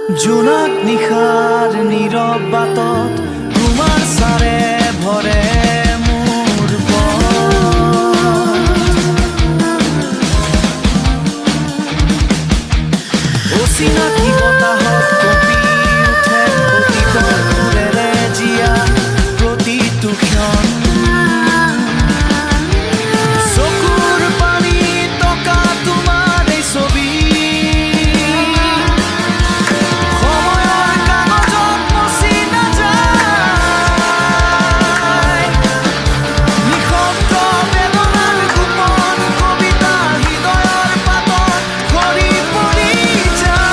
জোনাক নিশাৰ নীৰৱ বাটত তোমাৰ চাৰে ভৰে মোৰ অচিনাকি বতাহত কঁপি উঠে প্ৰতিটো সুৰেৰে জীয়া প্ৰতিটো ক্ষণ চকুৰ পানী টকা তোমাৰ এই ছবি সময়ৰ কাগজত মচি নাযায় নিঃশব্দ বেদনাৰ গোপন কবিতা হৃদয়ৰ পাতত সৰি পৰি যায়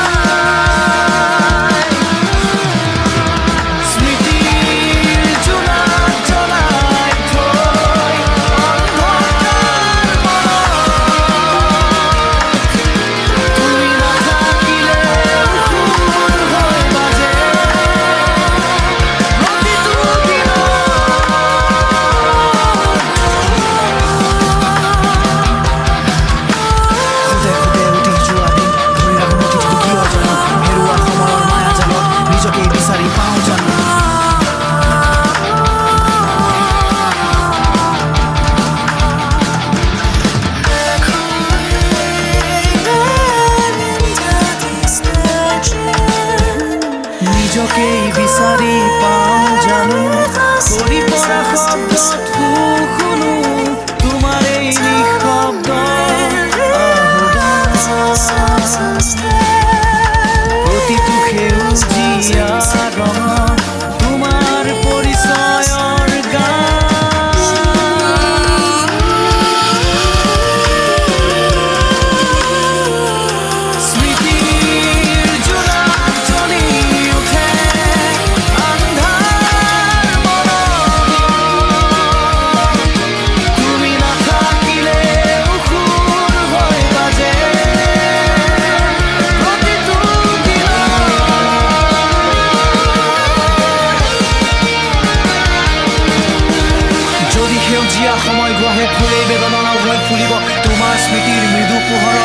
স্মৃতিৰ জোনাক জ্বলাই থৈ অন্ধকাৰ মনত তুমি নাথাকিলে সুৰ হৈ বাজে প্ৰতিটো দিনত খুদে খুদে উঠি যোৱা দিন ধৰি ৰাখো নথিটো কিয় জানো হেৰুৱা সময়ৰ মায়াজালত নিজকে বিচাৰি পাওঁ জানো নিজকেই বিচাৰি পাওঁ জানো কৰি পৰা শব্দত শুনো তোমাৰ এই নিঃশব্দ আহ্বান প্ৰতিটো সেউজীয়া ৰঙত তোমাৰ পৰিচয়ৰ গান স্মৃতিৰ জোনাক জ্বলি উঠে আন্ধাৰ মনত তুমি নাথাকিলে সুৰ হৈ বাজে প্ৰতিটো দিনত যদি সেউজীয়া সময় গুৱাহে ফুলে বেদনা হৈ ফুলিব তোমাৰ স্মৃতিৰ মৃদু পোহৰত